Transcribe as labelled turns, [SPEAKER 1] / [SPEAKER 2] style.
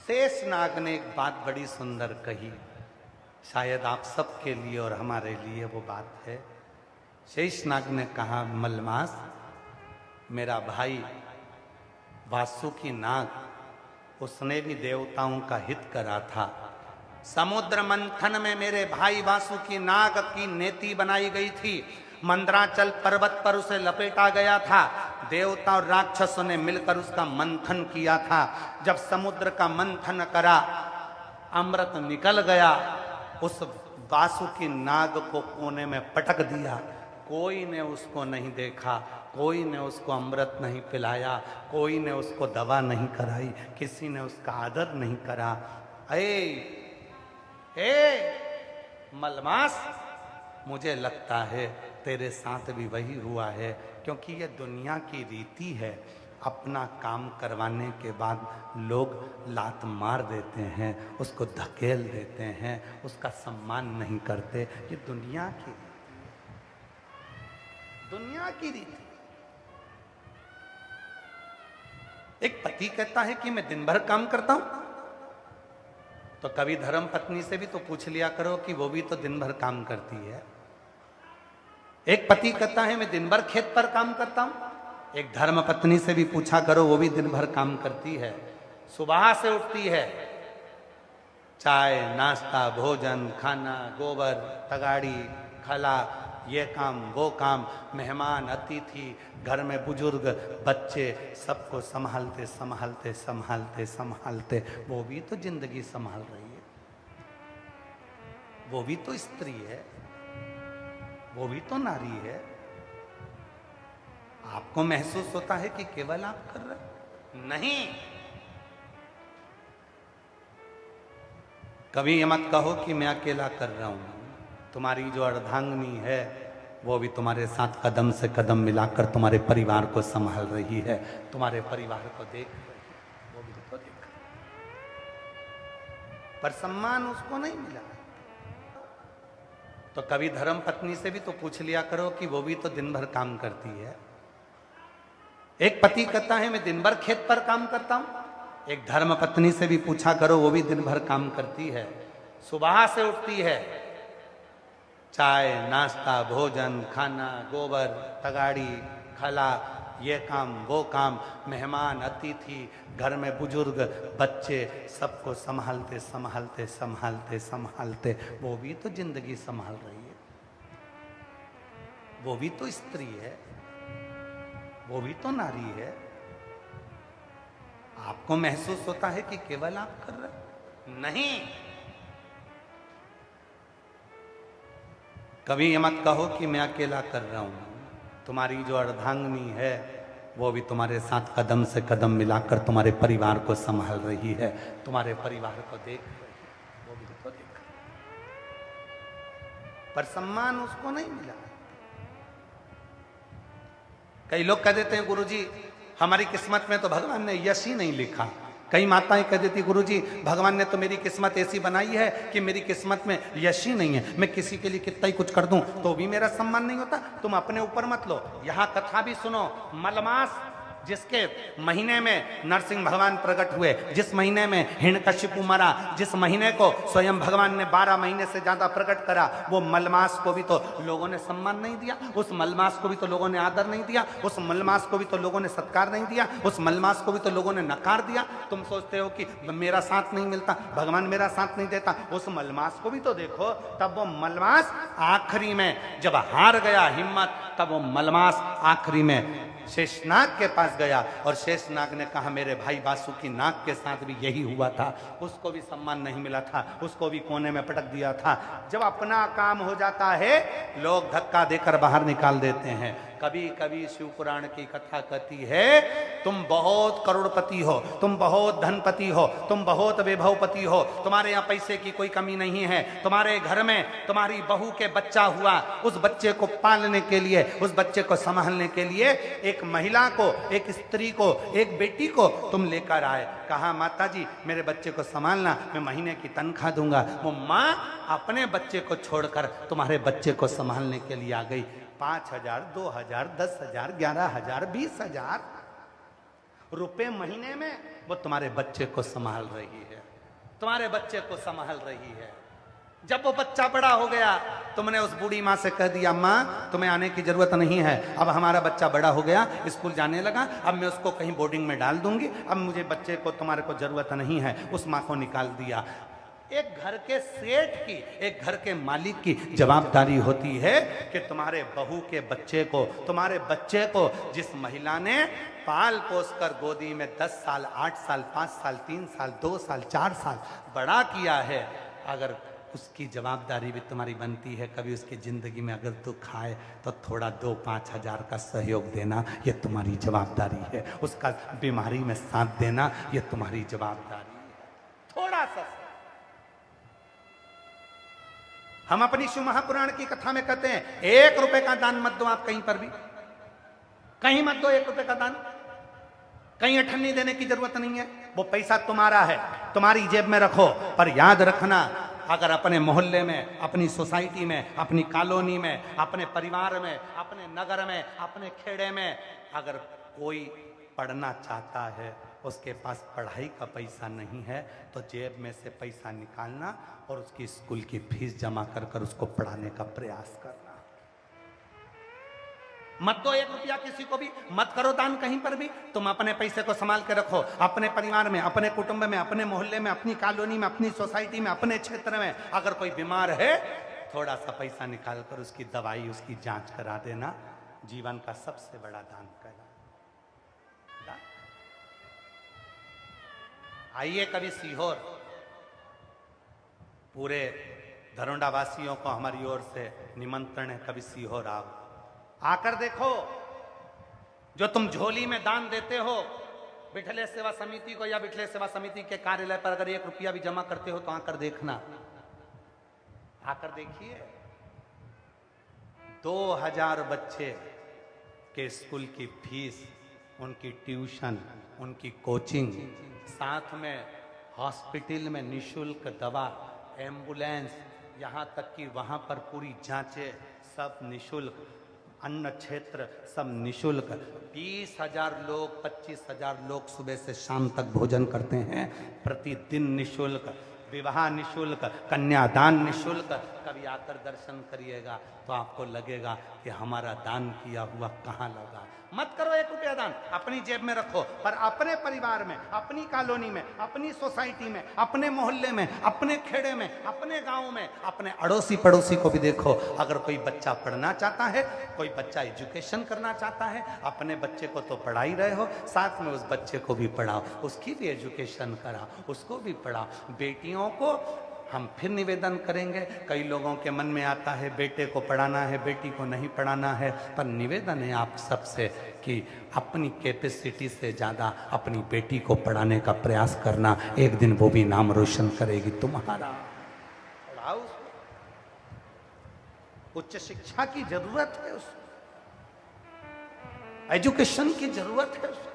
[SPEAKER 1] शेषनाग ने एक बात बड़ी सुंदर कही, शायद आप सबके लिए और हमारे लिए वो बात है। शेषनाग ने कहा, मलमास, मेरा भाई वासुकी नाग, उसने भी देवताओं का हित करा था। समुद्र मंथन में मेरे भाई वासुकी नाग की नेति बनाई गई थी। मंदराचल पर्वत पर उसे लपेटा गया था। देवता और राक्षसों ने मिलकर उसका मंथन किया था। जब समुद्र का मंथन करा, अमृत निकल गया। उस वासुकी नाग को कोने में पटक दिया। कोई ने उसको नहीं देखा, कोई ने उसको अमृत नहीं पिलाया, कोई ने उसको दवा नहीं कराई, किसी ने उसका आदर नहीं करा। मलमास, मुझे लगता है तेरे साथ भी वही हुआ है, क्योंकि ये दुनिया की रीति है। अपना काम करवाने के बाद लोग लात मार देते हैं, उसको धकेल देते हैं, उसका सम्मान नहीं करते। ये दुनिया की रीति। एक पति कहता है कि मैं दिन भर काम करता हूं, तो कभी धर्म पत्नी से भी तो पूछ लिया करो कि वो भी तो दिन भर काम करती है। एक पति कहता है मैं दिन भर खेत पर काम करता हूं, एक धर्म पत्नी से भी पूछा करो, वो भी दिन भर काम करती है। सुबह से उठती है, चाय नाश्ता भोजन खाना, गोबर तगाड़ी खला, ये काम वो काम, मेहमान अतिथि, घर में बुजुर्ग बच्चे, सबको संभालते संभालते संभालते संभालते वो भी तो जिंदगी संभाल रही है। वो भी तो स्त्री है, वो भी तो नारी है। आपको महसूस होता है कि केवल आप कर रहे? नहीं। कभी ये मत कहो कि मैं अकेला कर रहा हूं। तुम्हारी जो अर्धांगिनी है वो भी तुम्हारे साथ कदम से कदम मिलाकर तुम्हारे परिवार को संभाल रही है, तुम्हारे परिवार को देख रही है, वो भी तो देख रही है। पर सम्मान उसको नहीं मिला। तो कभी धर्म पत्नी से भी तो पूछ लिया करो कि वो भी तो दिन भर काम करती है। एक पति कहता है मैं दिन भर खेत पर काम करता हूं, एक धर्म पत्नी से भी पूछा करो, वो भी दिन भर काम करती है। सुबह से उठती है, चाय नाश्ता भोजन खाना, गोबर तगाड़ी खला, ये काम वो काम, मेहमान अतिथि, घर में बुजुर्ग बच्चे, सबको संभालते संभालते संभालते संभालते वो भी तो जिंदगी संभाल रही है। वो भी तो स्त्री है, वो भी तो नारी है। आपको महसूस होता है कि केवल आप कर रहे? नहीं। कभी ये मत कहो कि मैं अकेला कर रहा हूं। तुम्हारी जो अर्धांगिनी है वो भी तुम्हारे साथ कदम से कदम मिलाकर तुम्हारे परिवार को संभाल रही है, तुम्हारे परिवार को देख रही है, वो भी तो देख रही है। पर सम्मान उसको नहीं मिला। कई लोग कह देते हैं गुरुजी हमारी किस्मत में तो भगवान ने यश ही नहीं लिखा। कई माताएं कह देती गुरुजी भगवान ने तो मेरी किस्मत ऐसी बनाई है कि मेरी किस्मत में यश ही नहीं है, मैं किसी के लिए कितना ही कुछ कर दूं तो भी मेरा सम्मान नहीं होता। तुम अपने ऊपर मत लो। यहां कथा भी सुनो। मलमास जिसके महीने में नरसिंह भगवान प्रकट हुए, जिस महीने में हिरण्यकशिपु मरा, जिस महीने को स्वयं भगवान ने 12 महीने से ज्यादा प्रकट करा, वो मलमास को भी तो लोगों ने सम्मान नहीं दिया, उस मलमास को भी तो लोगों ने आदर नहीं दिया, उस मलमास को भी तो लोगों ने सत्कार नहीं दिया, उस मलमास को भी तो लोगों ने नकार दिया। तुम सोचते हो कि मेरा साथ नहीं मिलता, भगवान मेरा साथ नहीं देता, उस मलमास को भी तो देखो। तब वो मलमास आखिरी में जब हार गया हिम्मत, तब वो मलमास आखिरी में शेषनाग के पास गया और शेषनाग ने कहा मेरे भाई वासुकी नाग के साथ भी यही हुआ था, उसको भी सम्मान नहीं मिला था, उसको भी कोने में पटक दिया था। जब अपना काम हो जाता है लोग धक्का देकर बाहर निकाल देते हैं। कभी कभी शिव पुराण की कथा कहती है तुम बहुत करोड़पति हो, तुम बहुत धनपति हो, तुम बहुत वैभवपति हो, तुम्हारे यहाँ पैसे की कोई कमी नहीं है, तुम्हारे घर में तुम्हारी बहू के बच्चा हुआ, उस बच्चे को पालने के लिए, उस बच्चे को संभालने के लिए एक महिला को, एक स्त्री को, एक बेटी को तुम लेकर आए। कहा माता जी मेरे बच्चे को संभालना, मैं महीने की तनख्वाह दूंगा। वो माँ अपने बच्चे को छोड़कर तुम्हारे बच्चे को संभालने के लिए आ गई। 5,000, 2,000, 10,000, 11,000, 20,000 रुपए महीने में वो तुम्हारे बच्चे को संभाल रही है। तुम्हारे बच्चे को संभाल रही है। जब वो बच्चा बड़ा हो गया, तुमने उस बूढ़ी माँ से कह दिया, माँ तुम्हें आने की जरूरत नहीं है, अब हमारा बच्चा बड़ा हो गया, स्कूल जाने लगा, अब मैं उसको कहीं बोर्डिंग में डाल दूंगी, अब मुझे बच्चे को तुम्हारे को जरूरत नहीं है। उस माँ को निकाल दिया। एक घर के सेठ की, एक घर के मालिक की जवाबदारी होती है कि तुम्हारे बहू के बच्चे को, तुम्हारे बच्चे को जिस महिला ने पाल पोस कर गोदी में 10 साल, 8 साल, 5 साल, 3 साल, 2 साल, 4 साल बड़ा किया है, अगर उसकी जवाबदारी भी तुम्हारी बनती है, कभी उसकी जिंदगी में अगर तू खाए तो थोड़ा 2-5 हजार का सहयोग देना, ये तुम्हारी जवाबदारी है। उसका बीमारी में साथ देना, ये तुम्हारी जवाबदारी है। थोड़ा सा हम अपनी शिव महापुराण की कथा में कहते हैं, 1 रुपए का दान मत दो आप कहीं पर भी, कहीं मत दो 1 रुपए का दान। कहीं अठन्नी देने की जरूरत नहीं है, वो पैसा तुम्हारा है, तुम्हारी जेब में रखो। पर याद रखना, अगर अपने मोहल्ले में, अपनी सोसाइटी में, अपनी कॉलोनी में, अपने परिवार में, अपने नगर में, अपने खेड़े में अगर कोई पढ़ना चाहता है, उसके पास पढ़ाई का पैसा नहीं है, तो जेब में से पैसा निकालना और उसकी स्कूल की फीस जमा कर कर उसको पढ़ाने का प्रयास करना। मत दो 1 रुपया किसी को भी, मत करो दान कहीं पर भी। तुम अपने पैसे को संभाल के रखो, अपने परिवार में, अपने कुटुंब में, अपने मोहल्ले में, अपनी कॉलोनी में, अपनी सोसाइटी में, अपने क्षेत्र में अगर कोई बीमार है, थोड़ा सा पैसा निकाल कर उसकी दवाई, उसकी जांच करा देना, जीवन का सबसे बड़ा दान कहलाता। आइए कभी सीहोर, पूरे धरोंडा वासियों को हमारी ओर से निमंत्रण है, कभी सीहोर आओ, आकर देखो। जो तुम झोली में दान देते हो बिठले सेवा समिति को या बिठले सेवा समिति के कार्यालय पर, अगर 1 रुपया भी जमा करते हो तो आकर देखना, आकर देखिए। 2000 बच्चे के स्कूल की फीस, उनकी ट्यूशन, उनकी कोचिंग, साथ में हॉस्पिटल में निशुल्क दवा, एम्बुलेंस, यहाँ तक कि वहाँ पर पूरी जांचें सब निशुल्क, अन्न क्षेत्र सब निशुल्क। 20,000 लोग, 25,000 लोग सुबह से शाम तक भोजन करते हैं, प्रतिदिन निशुल्क। विवाह निशुल्क, कन्यादान निशुल्क। कभी आकर दर्शन करिएगा तो आपको लगेगा कि हमारा दान किया हुआ कहाँ लगा। मत करो 1 रुपया दान, अपनी जेब में रखो, पर अपने परिवार में, अपनी कॉलोनी में, अपनी सोसाइटी में, अपने मोहल्ले में, अपने खेड़े में, अपने गांव में, अपने अड़ोसी पड़ोसी को भी देखो। अगर कोई बच्चा पढ़ना चाहता है, कोई बच्चा एजुकेशन करना चाहता है, अपने बच्चे को तो पढ़ा ही रहे हो, साथ में उस बच्चे को भी पढ़ाओ, उसकी भी एजुकेशन कराओ, उसको भी पढ़ाओ। बेटियों को हम फिर निवेदन करेंगे, कई लोगों के मन में आता है बेटे को पढ़ाना है, बेटी को नहीं पढ़ाना है, पर निवेदन है आप सबसे कि अपनी कैपेसिटी से ज़्यादा अपनी बेटी को पढ़ाने का प्रयास करना, एक दिन वो भी नाम रोशन करेगी तुम्हारा। पढ़ाओ उसको, उच्च शिक्षा की जरूरत है उसको, एजुकेशन की जरूरत है उसको।